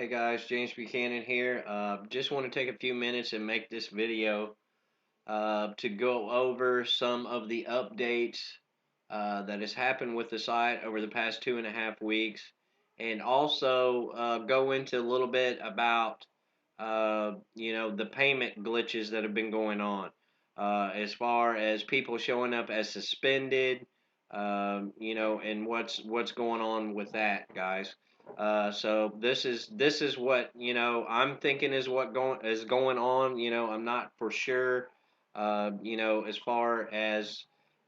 Hey guys, James Buchanan here. Just want to take a few minutes and make this video to go over some of the updates that has happened with the site over the past 2.5 weeks, and also go into a little bit about the payment glitches that have been going on, as far as people showing up as suspended, and what's going on with that, guys. So this is what I'm thinking is going on. I'm not for sure. As far as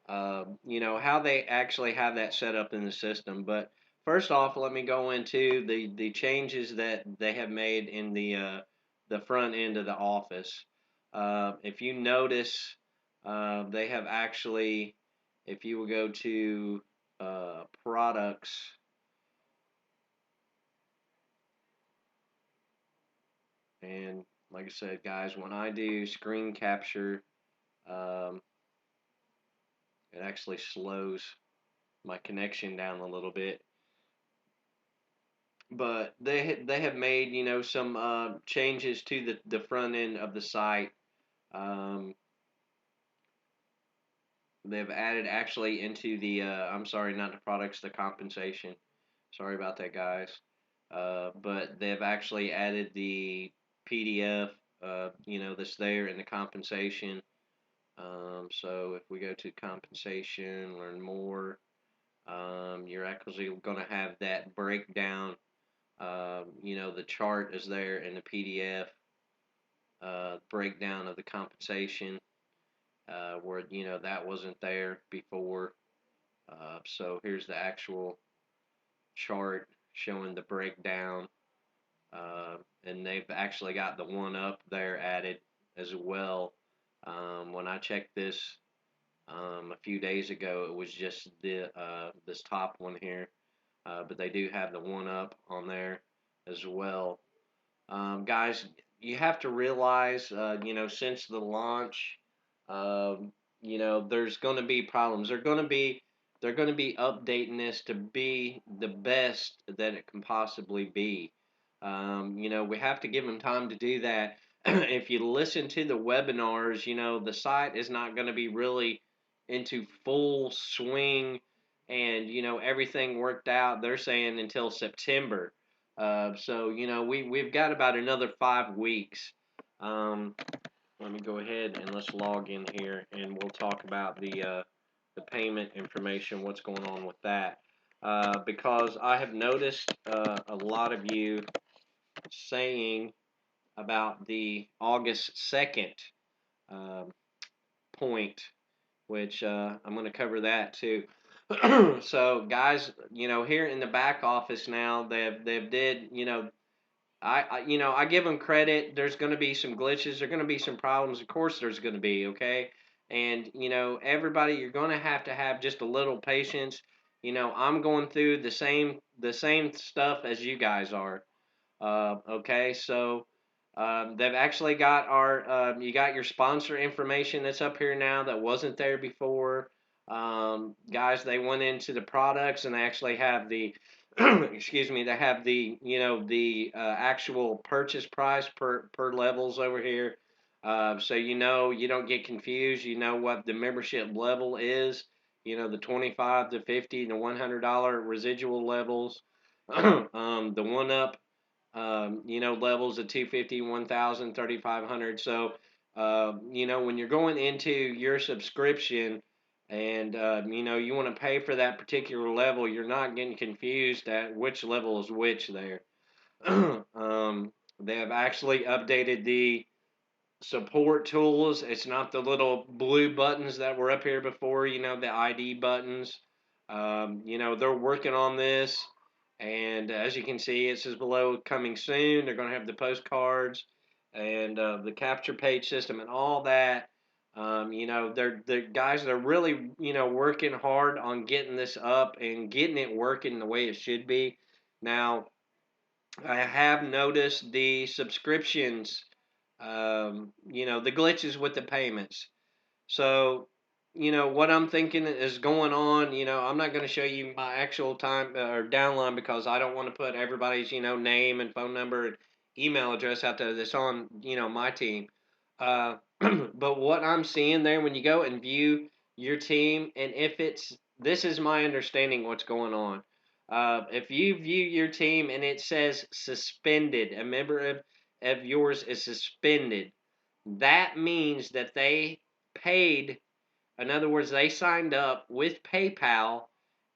how they actually have that set up in the system. But first off, let me go into the changes that they have made in the front end of the office. If you notice, they have actually, if you will go to products, and like I said, guys, when I do screen capture, um, it actually slows my connection down a little bit. But they have made some changes to the front end of the site. Um, they've added actually into the I'm sorry, not the products, the compensation. Sorry about that, guys. But they've actually added the PDF, that's there in the compensation. So if we go to compensation, learn more, you're actually going to have that breakdown. The chart is there in the PDF, breakdown of the compensation, where that wasn't there before. So here's the actual chart showing the breakdown, and they've actually got the one up there added as well. When I checked this a few days ago, it was just this top one here, but they do have the one up on there as well. Guys, you have to realize, since the launch, there's going to be problems. They're going to be updating this to be the best that it can possibly be. We have to give them time to do that. If you listen to the webinars, the site is not going to be really into full swing and everything worked out. They're saying until September. So we've got about another 5 weeks. Um, Let me go ahead and let's log in here, and we'll talk about the payment information, what's going on with that. Because I have noticed a lot of you saying about the August 2nd uh, point, which I'm going to cover that too. So guys, here in the back office now, they've did, I give them credit. There's going to be some glitches. There's going to be some problems. Of course, there's going to be, okay. And everybody, you're going to have just a little patience. I'm going through the same stuff as you guys are. Okay, so they've actually got you got your sponsor information that's up here now that wasn't there before. Guys, they went into the products and they actually have the excuse me, they have the actual purchase price per levels over here. So you don't get confused. You know what the membership level is. The 25 to 50 to $100 residual levels. The one up levels of 250, 1,000, 3,500. So, when you're going into your subscription and, you want to pay for that particular level, you're not getting confused at which level is which there. They have actually updated the support tools. It's not the little blue buttons that were up here before, the ID buttons. They're working on this. And as you can see, it says below coming soon. They're going to have the postcards and the capture page system and all that. They're guys. They're really working hard on getting this up and getting it working the way it should be. Now, I have noticed the subscriptions, the glitches with the payments. So what I'm thinking is going on. I'm not going to show you my actual time or downline because I don't want to put everybody's, name and phone number and email address out there that's on, my team. But what I'm seeing there when you go and view your team, and if this is my understanding what's going on. If you view your team and it says suspended, a member of yours is suspended, that means that they paid. In other words, they signed up with PayPal,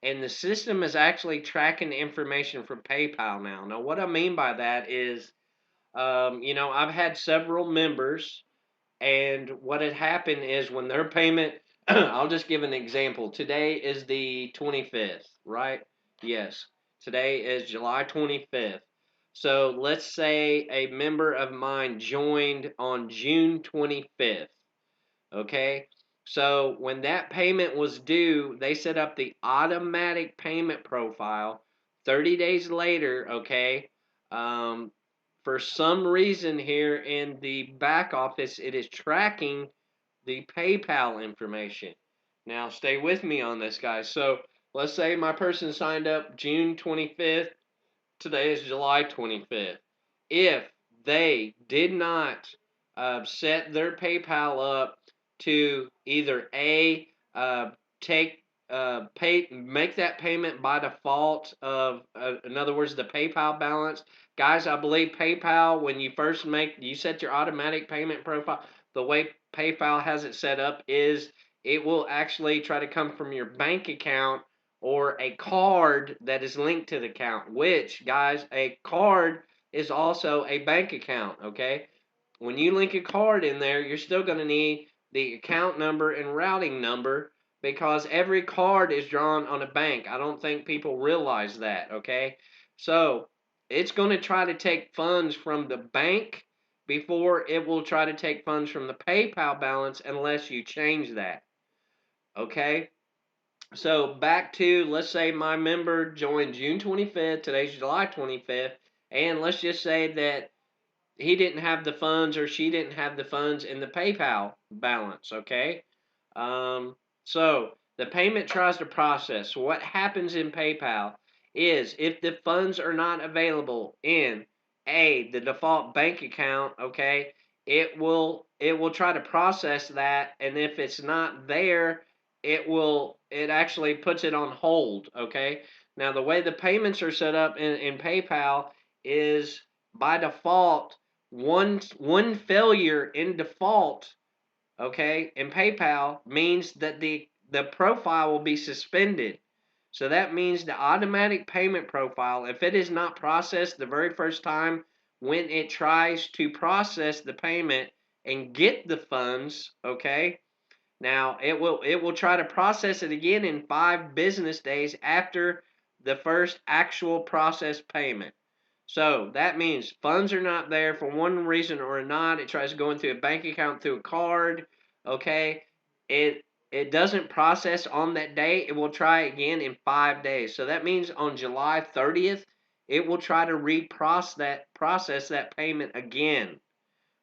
and the system is actually tracking the information from PayPal now. Now, what I mean by that is, I've had several members, and what had happened is when their payment, I'll just give an example. Today is the 25th, right? Yes, today is July 25th. So let's say a member of mine joined on June 25th. Okay. So when that payment was due, they set up the automatic payment profile 30 days later. Okay. Um, for some reason here in the back office, it is tracking the PayPal information. Now, stay with me on this, guys. So let's say my person signed up June 25th. Today is July 25th. If they did not set their PayPal up to either take make that payment by default of in other words the PayPal balance, guys, I believe PayPal when you set your automatic payment profile, the way PayPal has it set up is it will actually try to come from your bank account or a card that is linked to the account, which, guys, a card is also a bank account, okay? When you link a card in there, you're still going to need the account number and routing number because every card is drawn on a bank. I don't think people realize that, okay? So it's going to try to take funds from the bank before it will try to take funds from the PayPal balance unless you change that, okay? So back to, let's say my member joined June 25th, today's July 25th, and let's just say that he didn't have the funds or she didn't have the funds in the PayPal balance, okay? Um, so the payment tries to process. So what happens in PayPal is if the funds are not available in the default bank account, okay, it will try to process that, and if it's not there, it actually puts it on hold, okay? Now the way the payments are set up in PayPal is by default one failure in default, okay, in PayPal means that the profile will be suspended. So that means the automatic payment profile, if it is not processed the very first time when it tries to process the payment and get the funds, okay, now it will try to process it again in 5 business days after the first actual processed payment. So that means funds are not there for one reason or not. It tries to go into a bank account through a card. Okay, it doesn't process on that day. It will try again in 5 days. So that means on July 30th, it will try to process that payment again.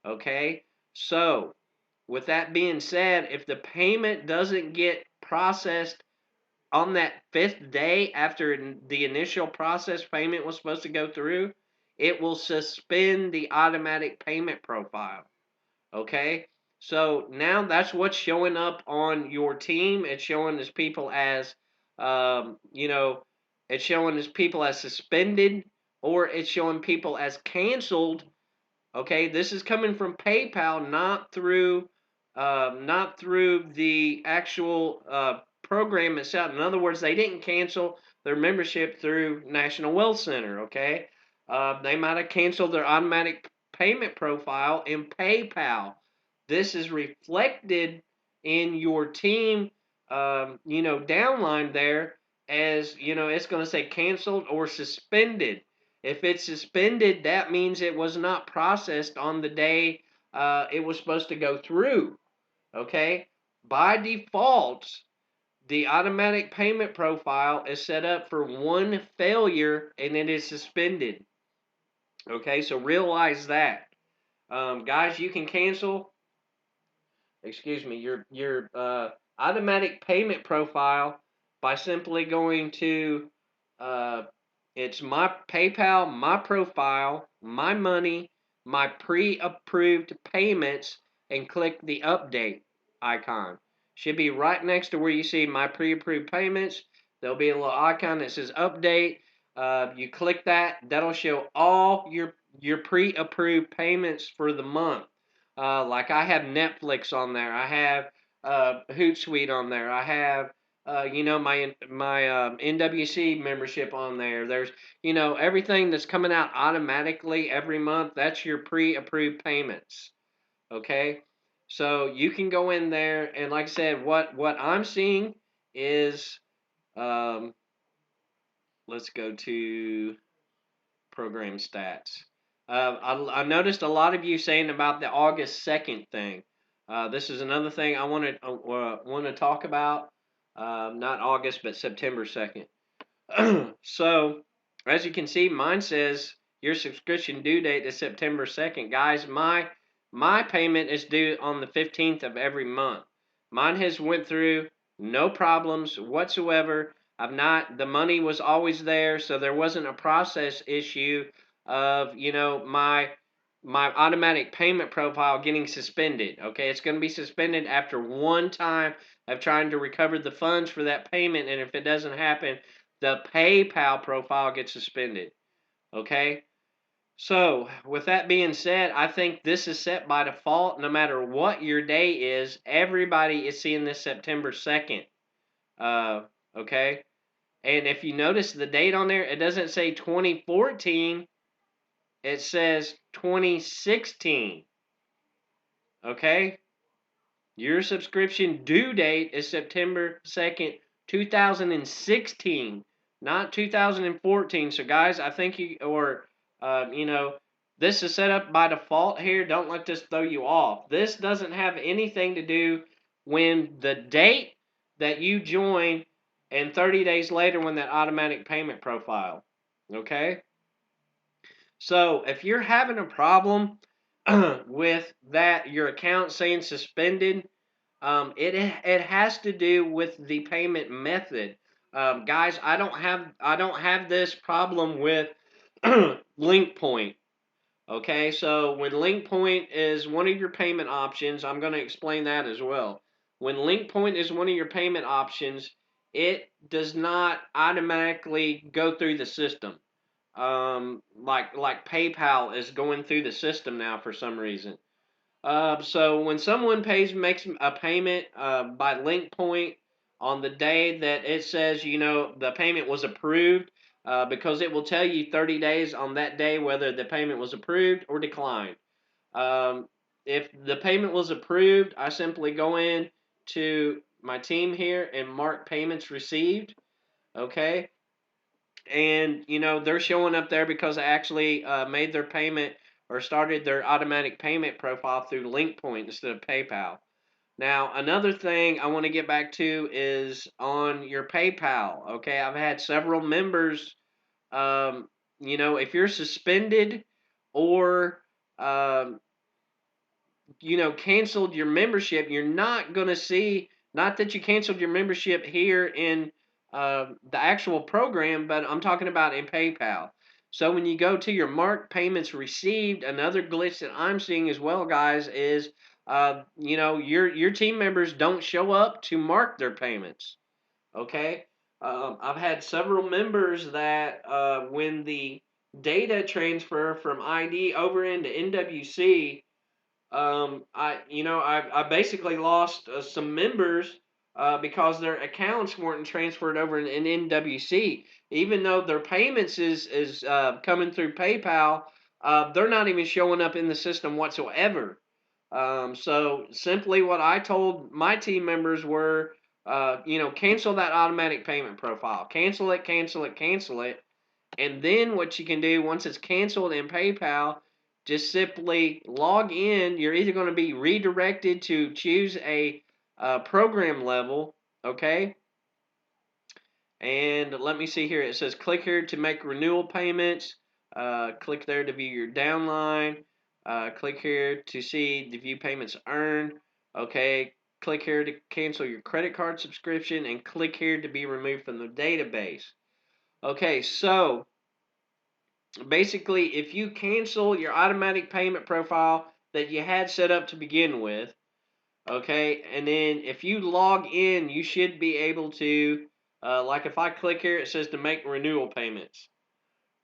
Okay, so with that being said, if the payment doesn't get processed on that fifth day after the initial process payment was supposed to go through, it will suspend the automatic payment profile. Okay? So now that's what's showing up on your team. It's showing as people as, um, you know, it's showing as people as suspended or it's showing people as canceled. Okay, this is coming from PayPal, not through the actual program itself. In other words, they didn't cancel their membership through National Wealth Center. Okay, they might have canceled their automatic payment profile in PayPal. This is reflected in your team, downline there as it's going to say canceled or suspended. If it's suspended, that means it was not processed on the day it was supposed to go through. Okay? By default, the automatic payment profile is set up for one failure and it is suspended. Okay? So realize that. Guys, you can cancel, excuse me, your automatic payment profile by simply going to uh, it's my PayPal, my profile, my money, my pre-approved payments, and click the update icon. Should be right next to where you see my pre-approved payments. There'll be a little icon that says update. You click that. That'll show all your pre-approved payments for the month. Like I have Netflix on there. I have Hootsuite on there. I have my NWC membership on there. There's everything that's coming out automatically every month. That's your pre-approved payments. Okay, so you can go in there and, like I said, what I'm seeing is um, let's go to program stats. I noticed a lot of you saying about the August 2nd thing. This is another thing I want to talk about. Not August, but September 2nd. So, as you can see, mine says your subscription due date is September 2nd. Guys, my payment is due on the 15th of every month. Mine has went through no problems whatsoever. The money was always there, so there wasn't a process issue of, my automatic payment profile getting suspended. Okay, it's going to be suspended after one time of trying to recover the funds for that payment, and if it doesn't happen, the PayPal profile gets suspended. Okay? So, with that being said, I think this is set by default. No matter what your day is, everybody is seeing this September 2nd. Uh, okay? And if you notice the date on there, it doesn't say 2014, it says 2016. Okay? Your subscription due date is September 2nd, 2016, not 2014. So, guys, I think this is set up by default here. Don't let this throw you off. This doesn't have anything to do when the date that you join and 30 days later when that automatic payment profile. Okay? So, if you're having a problem with that, your account saying suspended, it has to do with the payment method. Guys, I don't have this problem with link point. Okay, so when link point is one of your payment options, I'm going to explain that as well. When link point is one of your payment options, it does not automatically go through the system. Like PayPal is going through the system now for some reason. So when someone makes a payment by link point on the day that it says, the payment was approved, because it will tell you 30 days on that day whether the payment was approved or declined. Um, if the payment was approved, I simply go in to my team here and mark payments received. Okay, and they're showing up there because I actually made their payment or started their automatic payment profile through LinkPoint instead of PayPal. Now, another thing I want to get back to is on your PayPal. Okay, I've had several members. If you're suspended or um, canceled your membership, you're not going to see, not that you canceled your membership here in the actual program, but I'm talking about in PayPal. So when you go to your marked payments received, another glitch that I'm seeing as well, guys, is your team members don't show up to mark their payments. Okay, I've had several members that when the data transfer from ID over into NWC, I basically lost some members because their accounts weren't transferred over in NWC. Even though their payments is coming through PayPal, they're not even showing up in the system whatsoever. So simply what I told my team members were, cancel that automatic payment profile. Cancel it, cancel it, cancel it. And then what you can do once it's canceled in PayPal, just simply log in. You're either going to be redirected to choose a program level, okay? And let me see here. It says click here to make renewal payments. Click there to view your downline. Click here to see the view payments earned. Okay. click here to cancel your credit card subscription, and click here to be removed from the database. Okay, so basically, if you cancel your automatic payment profile that you had set up to begin with, okay, and then if you log in, you should be able to, like if I click here, it says to make renewal payments.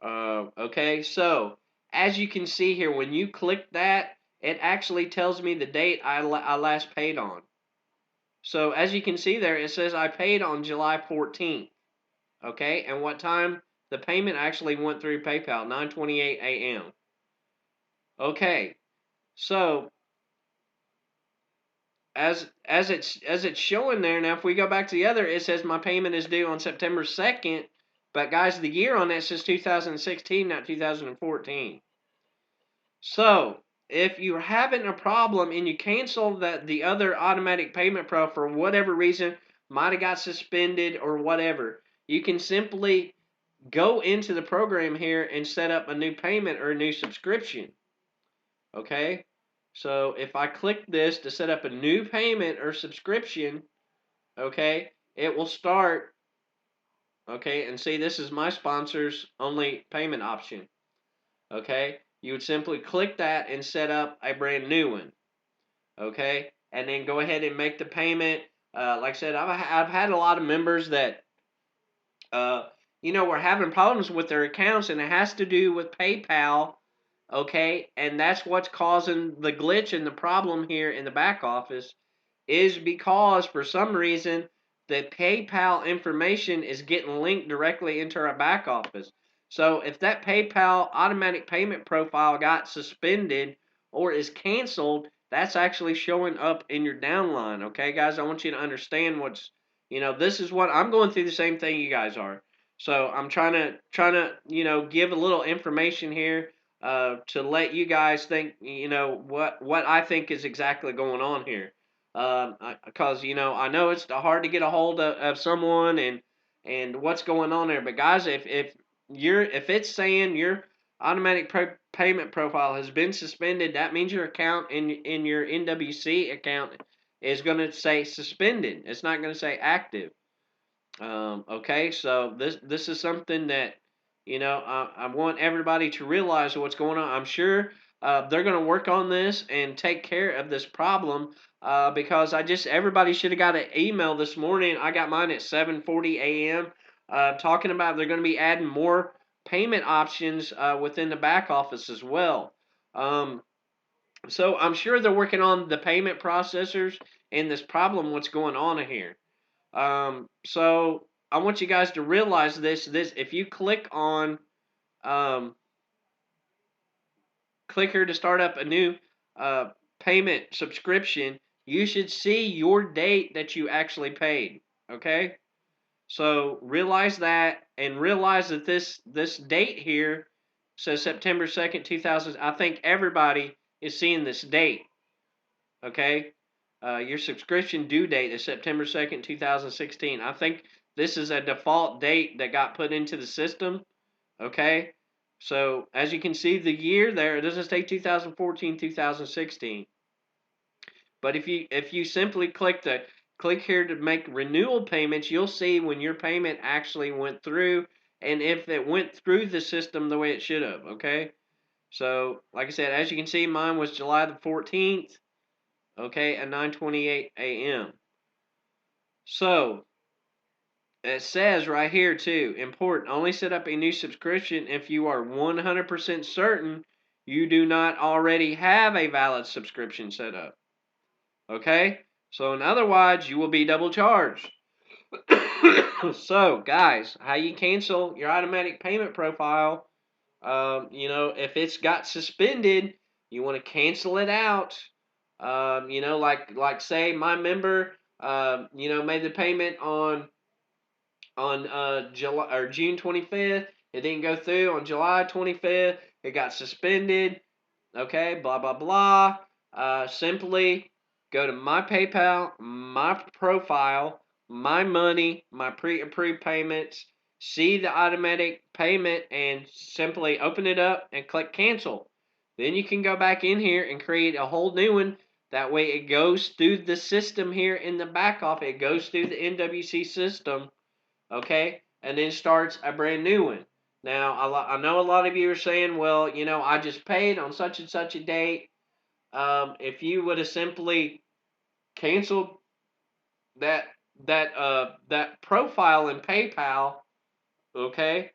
Okay, so as you can see here, when you click that, it actually tells me the date I last paid on. So as you can see there, it says I paid on July 14th. Okay, and what time the payment actually went through PayPal, 9:28 a.m. Okay, so as it's showing there now, if we go back to the other, it says my payment is due on September 2nd, but guys, the year on that says 2016, not 2014. So if you're having a problem and you cancel the other automatic payment pro for whatever reason, might have got suspended or whatever, you can simply go into the program here and set up a new payment or a new subscription. Okay, so if I click this to set up a new payment or subscription, okay, it will start. Okay, and see, this is my sponsor's only payment option. Okay, you would simply click that and set up a brand new one. Okay, and then go ahead and make the payment. Like I said, I've had a lot of members that uh, were having problems with their accounts, and it has to do with PayPal. Okay, and that's what's causing the glitch and the problem here in the back office, is because for some reason the PayPal information is getting linked directly into our back office. So if that PayPal automatic payment profile got suspended or is canceled, that's actually showing up in your downline. Okay, guys, I want you to understand this is what I'm going through, the same thing you guys are. So I'm trying to give a little information here to let you guys think what I think is exactly going on here. Because I know it's hard to get a hold of someone and what's going on there. But guys, if it's saying your automatic payment profile has been suspended, that means your account in your NWC account is going to say suspended. It's not going to say active. Okay, so this is something that I want everybody to realize what's going on. I'm sure they're going to work on this and take care of this problem because everybody should have got an email this morning. I got mine at 7:40 a.m. Talking about they're going to be adding more payment options within the back office as well. So I'm sure they're working on the payment processors and this problem. What's going on here? So I want you guys to realize this. If you um, click here to start up a new payment subscription, you should see your date that you actually paid. Okay, so realize that, and realize that this date here says September 2nd, 2000. I think everybody is seeing this date. Okay, your subscription due date is September 2nd, 2016. I think this is a default date that got put into the system. Okay, so as you can see, the year there, it doesn't say 2014, 2016. But if you simply click here to make renewal payments, you'll see when your payment actually went through and if it went through the system the way it should have. Okay, so like I said, as you can see, mine was July the 14th. Okay, at 9:28 a.m. So it says right here too, important, only set up a new subscription if you are 100% certain you do not already have a valid subscription set up. Okay, so in other words, you will be double charged. So guys, how you cancel your automatic payment profile? If it's got suspended, you want to cancel it out. Like say my member, made the payment on July or June 25th. It didn't go through on July 25th. It got suspended. Okay, blah blah blah. Simply go to my PayPal, my profile, my money, my pre-approved payments. See the automatic payment and simply open it up and click cancel. Then you can go back in here and create a whole new one That way it goes through the system here in the back office. It goes through the NWC system, okay, and then starts a brand new one. Now, I know a lot of you are saying, well, I just paid on such and such a date. If you would have simply canceled that that profile in PayPal, okay,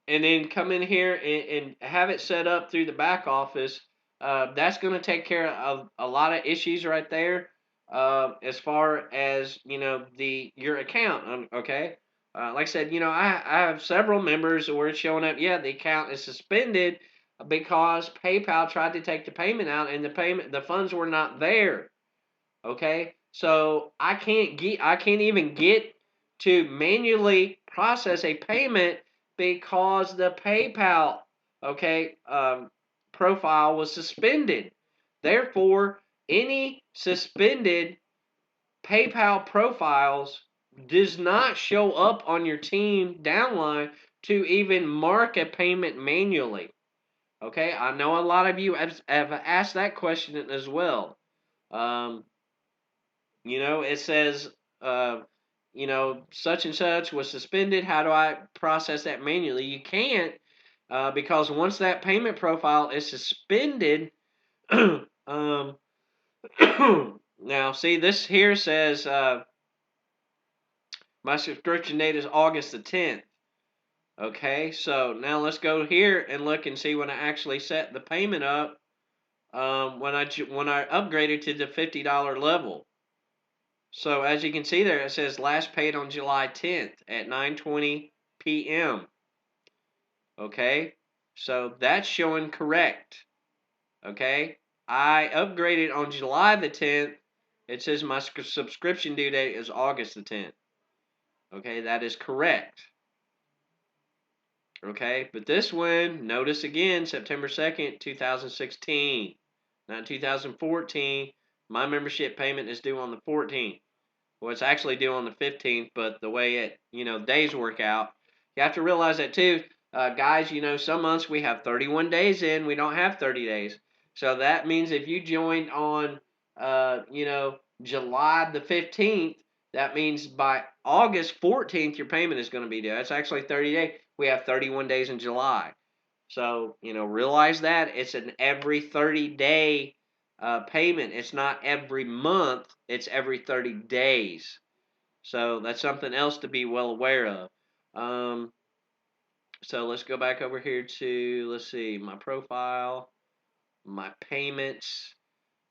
and then come in here and have it set up through the back office, that's going to take care of a lot of issues right there. As far as the your account, okay. Like I said, I have several members where it's showing up. Yeah, the account is suspended because PayPal tried to take the payment out, and the funds were not there. Okay, so I can't even get to manually process a payment because the PayPal, okay, profile was suspended. Therefore, any suspended PayPal profiles does not show up on your team downline to even mark a payment manually. Okay, I know a lot of you have asked that question as well. Um, it says, uh, such and such was suspended. How do I process that manually? You can't, because once that payment profile is suspended, um, now see this here says my subscription date is August the 10th. Okay, so now let's go here and look and see when I actually set the payment up. When I upgraded to the $50 level. So as you can see there, it says last paid on July 10th at 9:20 p.m. Okay, so that's showing correct. Okay, I upgraded on July the 10th. It says my subscription due date is August the 10th. Okay, that is correct. Okay, but this one, notice again, September 2nd, 2016, not 2014. My membership payment is due on the 14th. Well, it's actually due on the 15th, but the way days work out, you have to realize that too. Guys, some months we have 31 days in, we don't have 30 days. So that means if you joined on, July the 15th, that means by August 14th, your payment is going to be due. That's actually 30 days. We have 31 days in July. So, realize that it's an every 30-day payment. It's not every month, it's every 30 days. So that's something else to be well aware of. So let's go back over here to, let's see, my profile, my payments.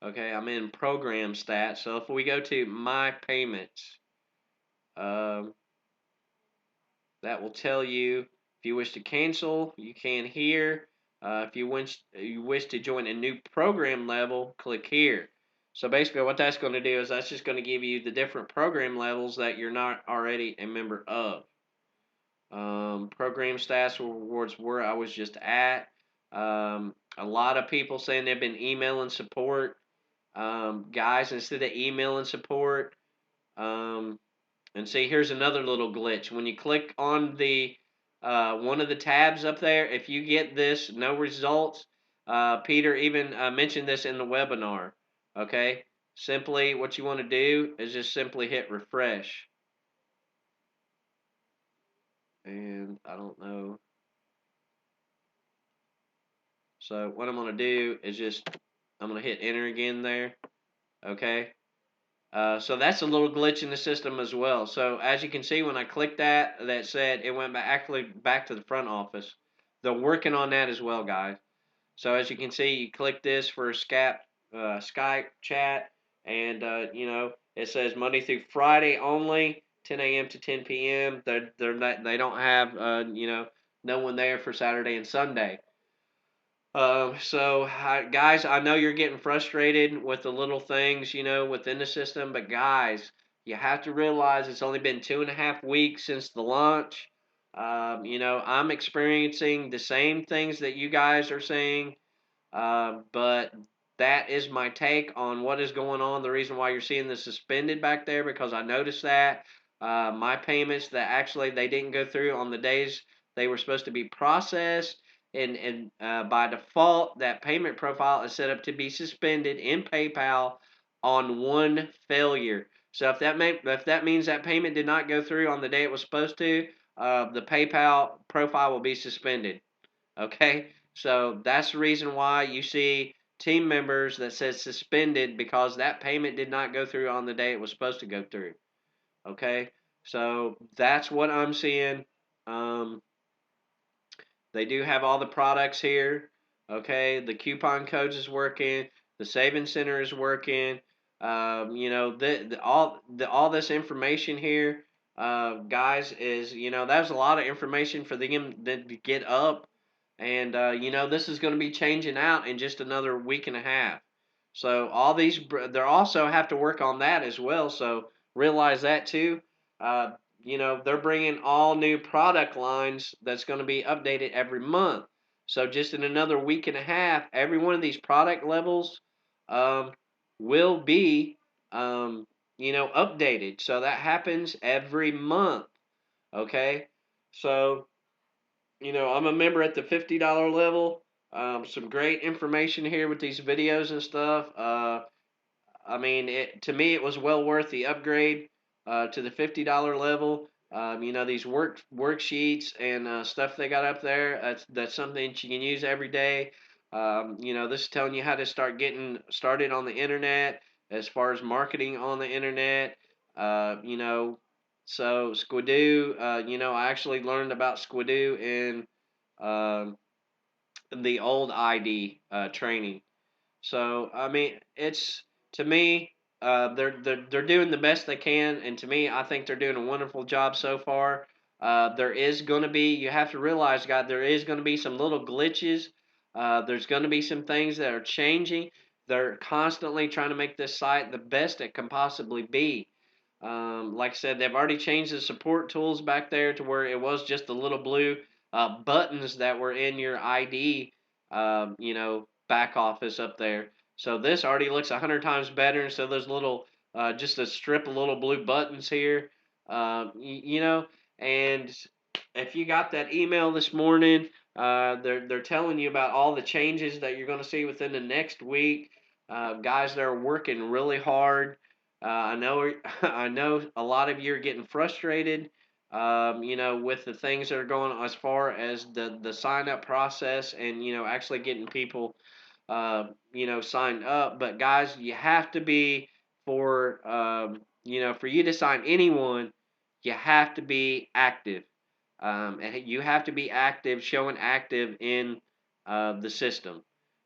Okay, I'm in program stats. So if we go to my payments, um, that will tell you if you wish to cancel, you can here. If you wish to join a new program level, click here. So basically what that's going to do is that's just going to give you the different program levels that you're not already a member of. Program stats rewards where I was just at. A lot of people saying they've been emailing support. Guys, instead of emailing support, and see, here's another little glitch. When you click on the one of the tabs up there, if you get this, no results, Peter even mentioned this in the webinar. Okay, simply what you want to do is just simply hit refresh. And I don't know. So what I'm going to do is I'm going to hit enter again there. Okay. So that's a little glitch in the system as well. So as you can see, when I clicked that said it went actually back to the front office. They're working on that as well, guys. So as you can see, you click this for Skype chat, and it says Monday through Friday only, 10 a.m. to 10 p.m. They don't have no one there for Saturday and Sunday. Guys, I know you're getting frustrated with the little things, within the system, but guys, you have to realize it's only been 2.5 weeks since the launch. I'm experiencing the same things that you guys are saying, but that is my take on what is going on. The reason why you're seeing the suspended back there, because I noticed that my payments that actually they didn't go through on the days they were supposed to be processed. and by default, that payment profile is set up to be suspended in PayPal on one failure. So if that means that payment did not go through on the day it was supposed to, the PayPal profile will be suspended. Okay, so that's the reason why you see team members that says suspended, because that payment did not go through on the day it was supposed to go through. Okay, so that's what I'm seeing. Um, they do have all the products here. Okay, the coupon codes is working. The saving center is working. All this information here, guys, is that's a lot of information for them to get up, and this is going to be changing out in just another week and a half. So they also have to work on that as well. So realize that too. Uh, they're bringing all new product lines that's going to be updated every month. So just in another week and a half, every one of these product levels um, will be, updated. So that happens every month. Okay. So, I'm a member at the $50 level. Some great information here with these videos and stuff. I mean, to me, it was well worth the upgrade to the $50 level. These worksheets and stuff they got up there. That's something that you can use every day. This is telling you how to start getting started on the internet as far as marketing on the internet. Uh, you know, so Squidoo. I actually learned about Squidoo in um the old ID training. So I mean, it's to me, they're doing the best they can, and to me, I think they're doing a wonderful job so far. There is going to be, you have to realize, God, there is going to be some little glitches. There's going to be some things that are changing. They're constantly trying to make this site the best it can possibly be. Like I said, they've already changed the support tools back there to where it was just the little blue buttons that were in your ID, back office up there. So this already looks 100 times better. So there's just a strip of little blue buttons here, and if you got that email this morning, they're telling you about all the changes that you're going to see within the next week. Guys, they're working really hard. I know I know a lot of you are getting frustrated, with the things that are going on as far as the sign up process and actually getting people signed up. But guys, you have to be for you to sign anyone, you have to be active. And you have to be active, showing active in the system.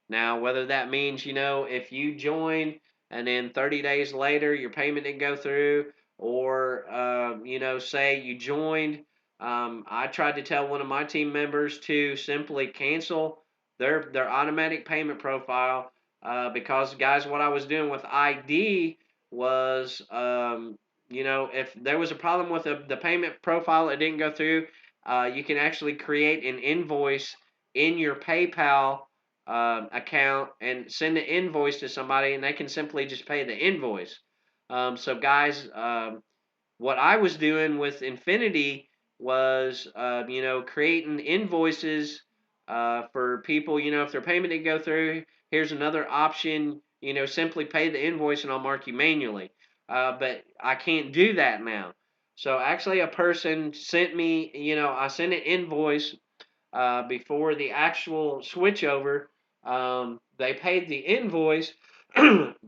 Now, whether that means, if you join and then 30 days later your payment didn't go through, or, say you joined, I tried to tell one of my team members to simply cancel their automatic payment profile, because, guys, what I was doing with ID was, if there was a problem with the payment profile, it didn't go through, you can actually create an invoice in your PayPal account and send the invoice to somebody, and they can simply just pay the invoice. So, guys, what I was doing with Infinity was, creating invoices for people. If their payment didn't go through, here's another option. Simply pay the invoice, and I'll mark you manually. But I can't do that now. So actually, a person sent me, I sent an invoice before the actual switchover. They paid the invoice,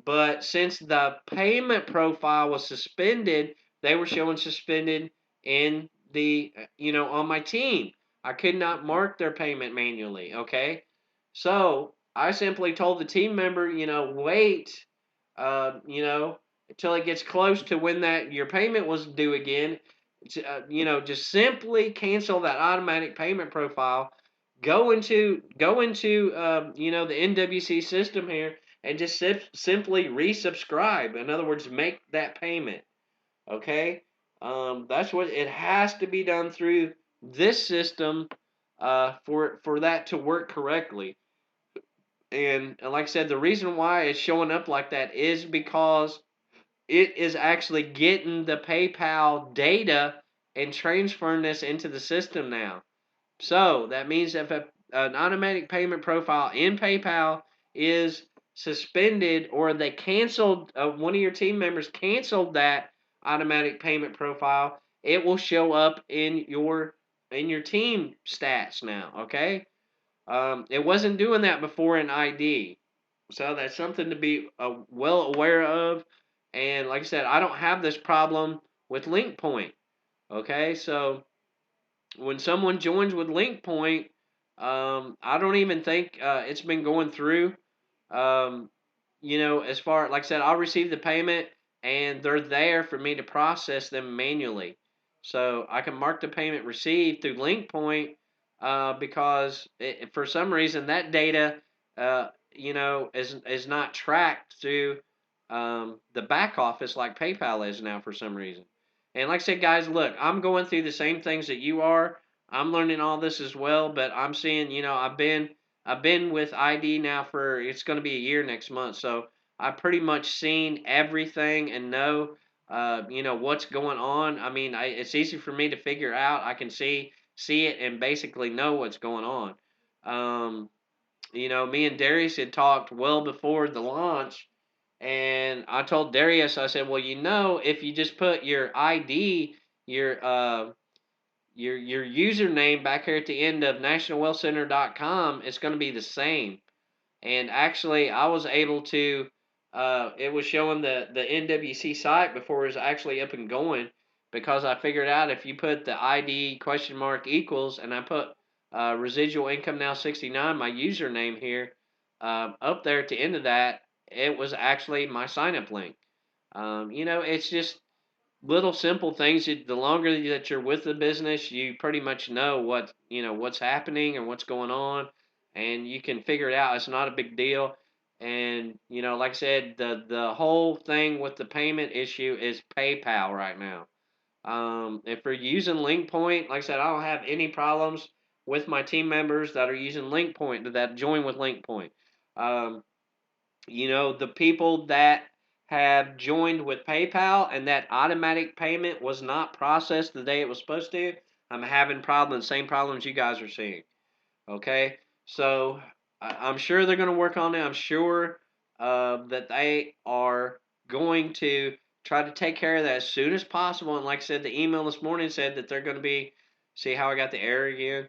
but since the payment profile was suspended, they were showing suspended in on my team. I could not mark their payment manually. Okay, so I simply told the team member, wait, until it gets close to when that your payment was due again. Just simply cancel that automatic payment profile. Go into the NWC system here and just simply resubscribe. In other words, make that payment. Okay, that's what it has to be done through this system for that to work correctly. And like I said, the reason why it's showing up like that is because it is actually getting the PayPal data and transferring this into the system now. So that means an automatic payment profile in PayPal is suspended, or they canceled, one of your team members canceled that automatic payment profile, it will show up in your team stats now. Okay, it wasn't doing that before in ID, so that's something to be well aware of. And like I said, I don't have this problem with link point. Okay, so when someone joins with link point, I don't even think it's been going through. Um, as far like I said, I'll receive the payment and they're there for me to process them manually. So I can mark the payment received through link point, because for some reason that data, is not tracked through the back office like PayPal is now for some reason. And like I said, guys, look, I'm going through the same things that you are. I'm learning all this as well, but I'm seeing, I've been with ID now for it's going to be a year next month, so I've pretty much seen everything and know, what's going on. I mean, it's easy for me to figure out. I can see it and basically know what's going on. Um, me and Darius had talked well before the launch, and I told Darius, I said, well, if you just put your ID, your username back here at the end of nationalwealthcenter.com, it's going to be the same. And actually, I was able to. It was showing the NWC site before it was actually up and going, because I figured out if you put the ID question mark equals, and I put residual income now 69, my username here, up there at the end of that, it was actually my sign up link. It's just little simple things. The longer that you're with the business, you pretty much know what's happening and what's going on, and you can figure it out. It's not a big deal. And like I said, the whole thing with the payment issue is PayPal right now. If we're using LinkPoint, like I said, I don't have any problems with my team members that are using LinkPoint, that join with LinkPoint. Um, the people that have joined with PayPal and that automatic payment was not processed the day it was supposed to, I'm having problems, same problems you guys are seeing. Okay, so I'm sure they're going to work on it. I'm sure that they are going to try to take care of that as soon as possible. And like I said, the email this morning said that they're going to be. See how I got the error again?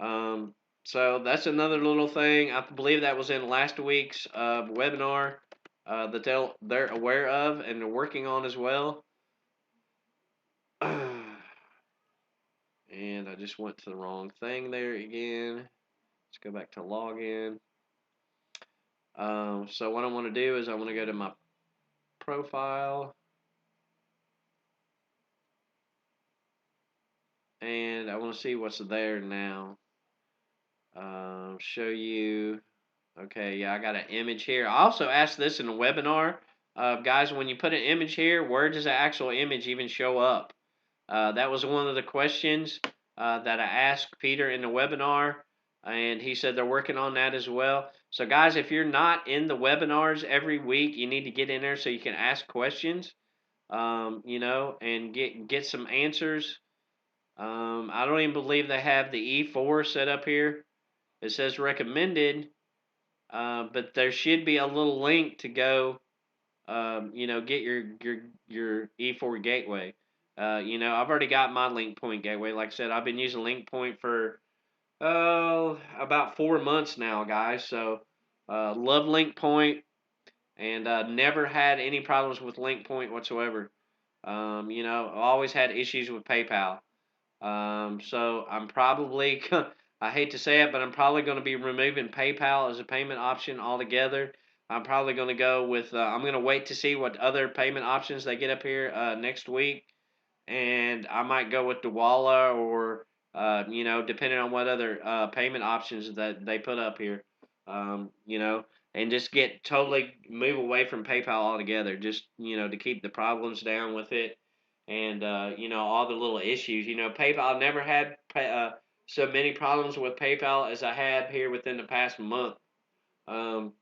Um, so that's another little thing. I believe that was in last week's webinar that they're aware of and they're working on as well. And I just went to the wrong thing there again. Let's go back to login. So what I want to do is I want to go to my profile, and I want to see what's there now. Show you. Okay, yeah, I got an image here. I also asked this in a webinar. Guys, when you put an image here, where does the actual image even show up? That was one of the questions that I asked Peter in the webinar, and he said they're working on that as well. So, guys, if you're not in the webinars every week, you need to get in there so you can ask questions, and get some answers. I don't even believe they have the E4 set up here. It says recommended, but there should be a little link to go, get your E4 gateway. I've already got my link point gateway. Like I said, I've been using link point for about 4 months now, guys. So love link point, and never had any problems with link point whatsoever. Always had issues with PayPal. So I'm probably, I hate to say it, but I'm probably going to be removing PayPal as a payment option altogether. I'm probably going to go with, I'm going to wait to see what other payment options they get up here next week. And I might go with Dwala or, depending on what other payment options that they put up here, um, you know, and just get totally move away from PayPal altogether, just, to keep the problems down with it, and, all the little issues. PayPal never had so many problems with PayPal as I have here within the past month. Um,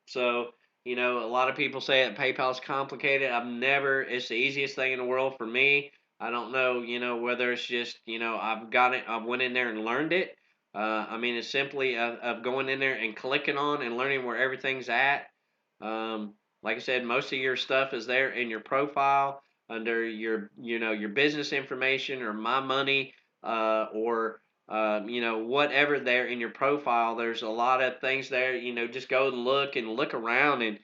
so, a lot of people say that PayPal is complicated. It's the easiest thing in the world for me. I don't know, whether it's just, I've got it, I went in there and learned it, I mean, it's simply of going in there and clicking on and learning where everything's at. Like I said, most of your stuff is there in your profile under your, your business information or my money, or whatever there in your profile. There's a lot of things there. Just go and look around and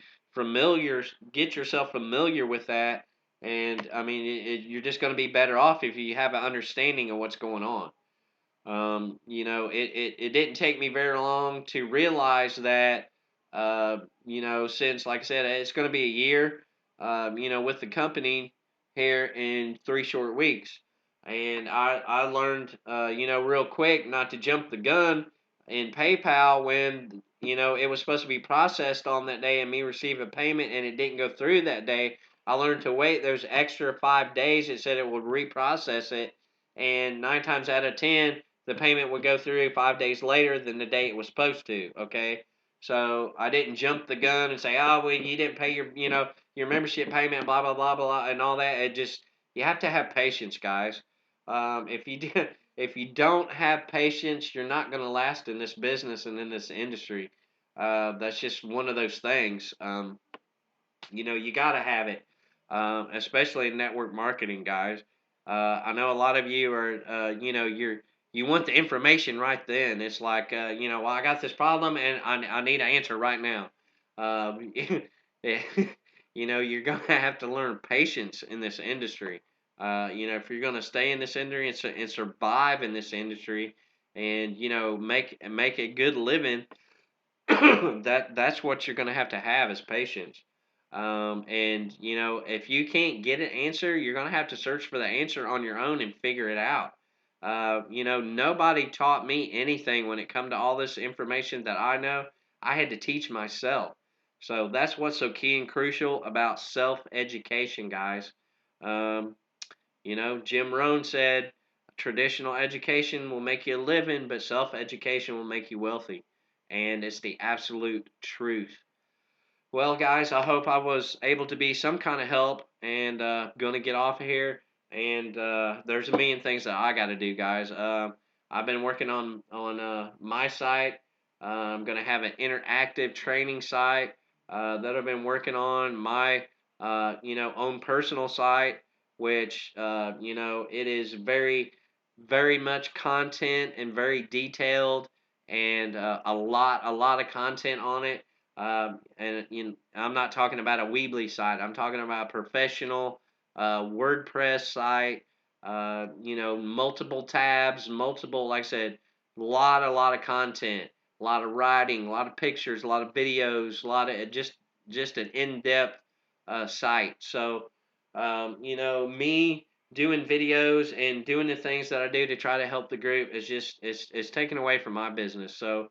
get yourself familiar with that. And I mean, you're just going to be better off if you have an understanding of what's going on. It didn't take me very long to realize that, since, like I said, it's going to be a year, with the company here in 3 short weeks. And I learned, real quick not to jump the gun in PayPal when, it was supposed to be processed on that day and me receive a payment and it didn't go through that day. I learned to wait those extra 5 days. It said it would reprocess it. And 9 times out of 10, the payment would go through 5 days later than the day it was supposed to. Okay, so I didn't jump the gun and say, oh, well, you didn't pay your membership payment, blah blah blah blah, and all that. It just, you have to have patience, guys. If you do, if you don't have patience, you're not going to last in this business and in this industry. That's just one of those things. You got to have it, especially in network marketing, guys. I know a lot of you are, you want the information right then. It's like, well, I got this problem and I need an answer right now. Yeah, you're going to have to learn patience in this industry. If you're going to stay in this industry and survive in this industry and, make a good living, that's what you're going to have is patience. And if you can't get an answer, you're going to have to search for the answer on your own and figure it out. Nobody taught me anything when it come to all this information that I know. I had to teach myself. So that's what's so key and crucial about self education, guys. Um, Jim Rohn said traditional education will make you a living, but self education will make you wealthy. And it's the absolute truth. Well, guys, I hope I was able to be some kind of help and going to get off of here. And there's a million things that I got to do, guys. I've been working on my site. I'm going to have an interactive training site that I've been working on. My own personal site, which it is very, very much content and very detailed, and a lot of content on it. And I'm not talking about a Weebly site. I'm talking about a professional WordPress site. Multiple tabs, multiple, like I said, a lot of content, a lot of writing, a lot of pictures, a lot of videos, a lot of just an in-depth site. So, me doing videos and doing the things that I do to try to help the group is just it's taken away from my business. So,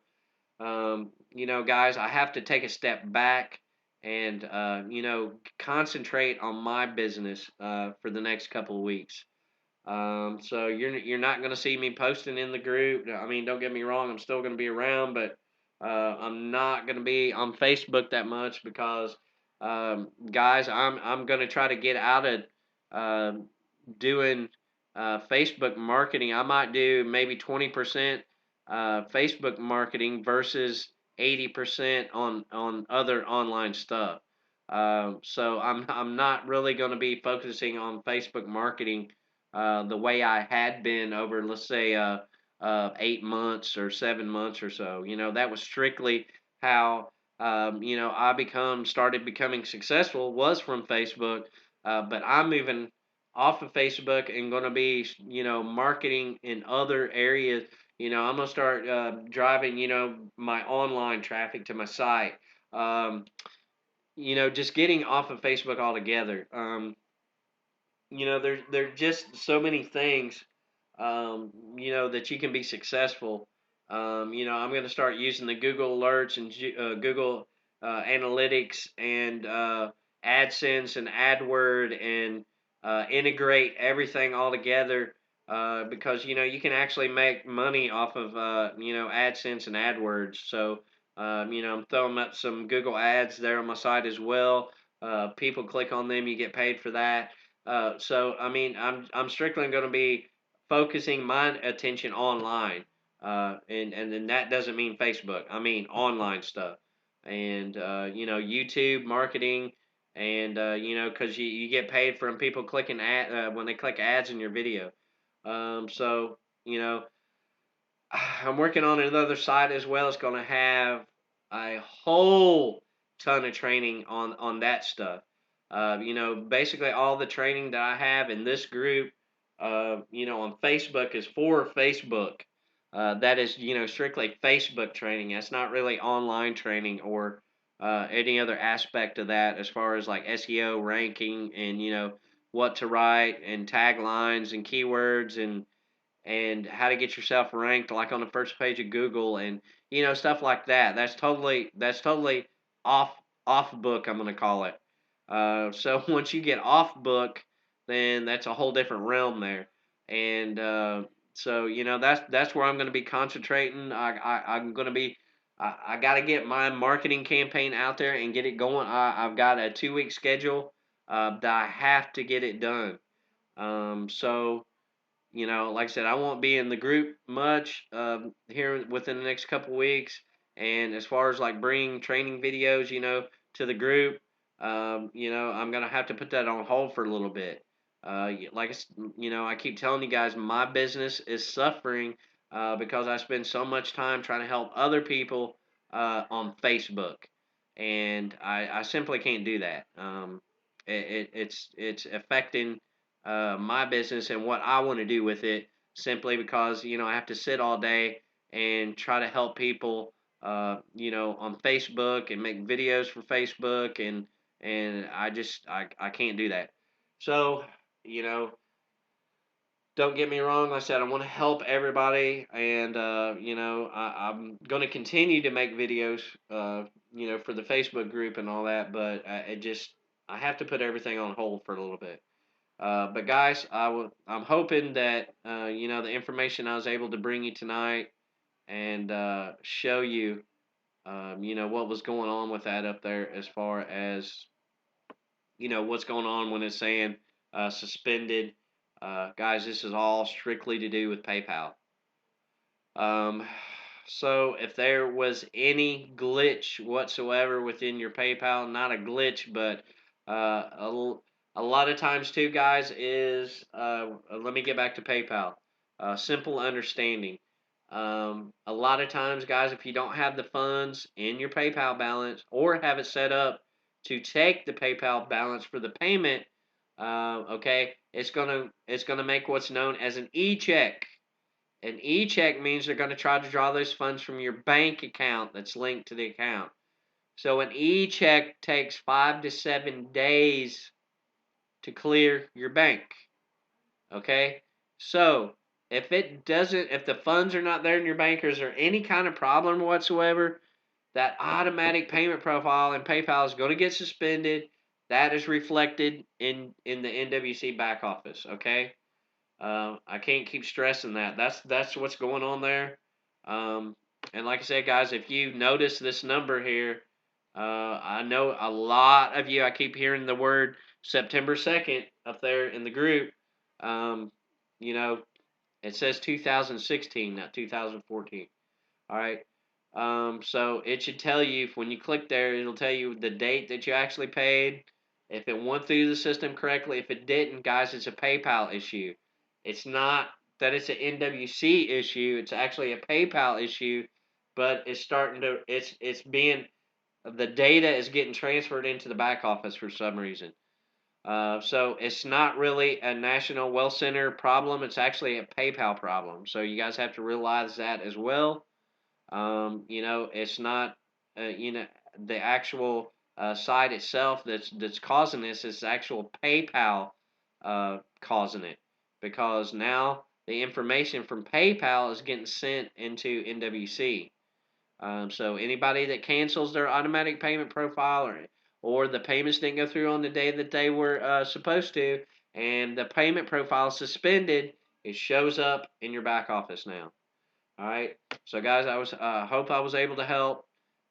guys, I have to take a step back and concentrate on my business for the next couple of weeks. So you're not going to see me posting in the group. I mean, don't get me wrong, I'm still going to be around, but I'm not going to be on Facebook that much because, guys, I'm going to try to get out of uh, doing Facebook marketing. I might do maybe 20% Facebook marketing versus 80% on other online stuff. So I'm not really going to be focusing on Facebook marketing the way I had been over, let's say, 8 months or 7 months or so. That was strictly how I started becoming successful was from Facebook. But I'm moving off of Facebook and going to be marketing in other areas. I'm going to start driving my online traffic to my site. Um, just getting off of Facebook altogether. There's just so many things, that you can be successful. I'm going to start using the Google Alerts and Google Analytics and AdSense and AdWord and integrate everything all together because you can actually make money off of AdSense and AdWords. So I'm throwing up some Google ads there on my site as well. People click on them, you get paid for that. So I mean, I'm strictly going to be focusing my attention online. And then that doesn't mean Facebook. I mean online stuff, and YouTube marketing, and because you get paid from people clicking when they click ads in your video. So you know, I'm working on another site as well. It's going to have a whole ton of training on that stuff. Basically all the training that I have in this group, on Facebook is for Facebook. That is, strictly Facebook training. That's not really online training or any other aspect of that as far as like SEO ranking and, what to write and taglines and keywords and how to get yourself ranked like on the first page of Google and stuff like that. That's totally off off book. I'm going to call it. So once you get off book, then that's a whole different realm there. And so that's where I'm going to be concentrating. I'm going to be. I got to get my marketing campaign out there and get it going. I've got a 2 week schedule that I have to get it done. So like I said, I won't be in the group much here within the next couple weeks. And as far as like bringing training videos, to the group, I'm gonna have to put that on hold for a little bit. I keep telling you guys, my business is suffering because I spend so much time trying to help other people on Facebook, and I simply can't do that. It's affecting my business and what I want to do with it simply because I have to sit all day and try to help people on Facebook and make videos for Facebook and I can't do that. So you know don't get me wrong. Like I said, I want to help everybody, and I'm going to continue to make videos, for the Facebook group and all that. But I have to put everything on hold for a little bit. But guys, I'm hoping that the information I was able to bring you tonight and show you, what was going on with that up there as far as what's going on when it's saying suspended. Guys, this is all strictly to do with PayPal. Um, so if there was any glitch whatsoever within your PayPal, not a glitch, but a lot of times too, guys, is let me get back to PayPal. Simple understanding. A lot of times, guys, if you don't have the funds in your PayPal balance or have it set up to take the PayPal balance for the payment, okay, it's gonna make what's known as an e-check. An e-check means they're going to try to draw those funds from your bank account that's linked to the account. So an e-check takes 5 to 7 days to clear your bank. Okay? So if the funds are not there in your bank or is there any kind of problem whatsoever, that automatic payment profile in PayPal is going to get suspended. That is reflected in the NWC back office. Okay? I can't keep stressing that. That's what's going on there. And like I said, guys, if you notice this number here, I know a lot of you. I keep hearing the word September 2nd up there in the group. Um, you know, it says 2016, not 2014. All right. So it should tell you when you click there, it'll tell you the date that you actually paid. If it went through the system correctly, if it didn't, guys, it's a PayPal issue. It's not that it's an NWC issue. It's actually a PayPal issue, but it's being the data is getting transferred into the back office for some reason. So it's not really a National Wealth Center problem. It's actually a PayPal problem. So you guys have to realize that as well. It's not, the actual site itself that's causing this. It's actual PayPal causing it because now the information from PayPal is getting sent into NWC. So anybody that cancels their automatic payment profile or the payments didn't go through on the day that they were supposed to, and the payment profile is suspended, it shows up in your back office now. All right. So guys, I was hope I was able to help.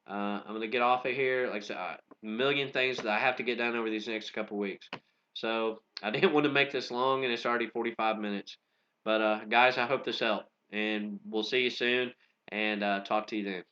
I'm gonna get off of here. Like I said, a million things that I have to get done over these next couple weeks. So I didn't want to make this long, and it's already 45 minutes. But guys, I hope this helped. and we'll see you soon and talk to you then.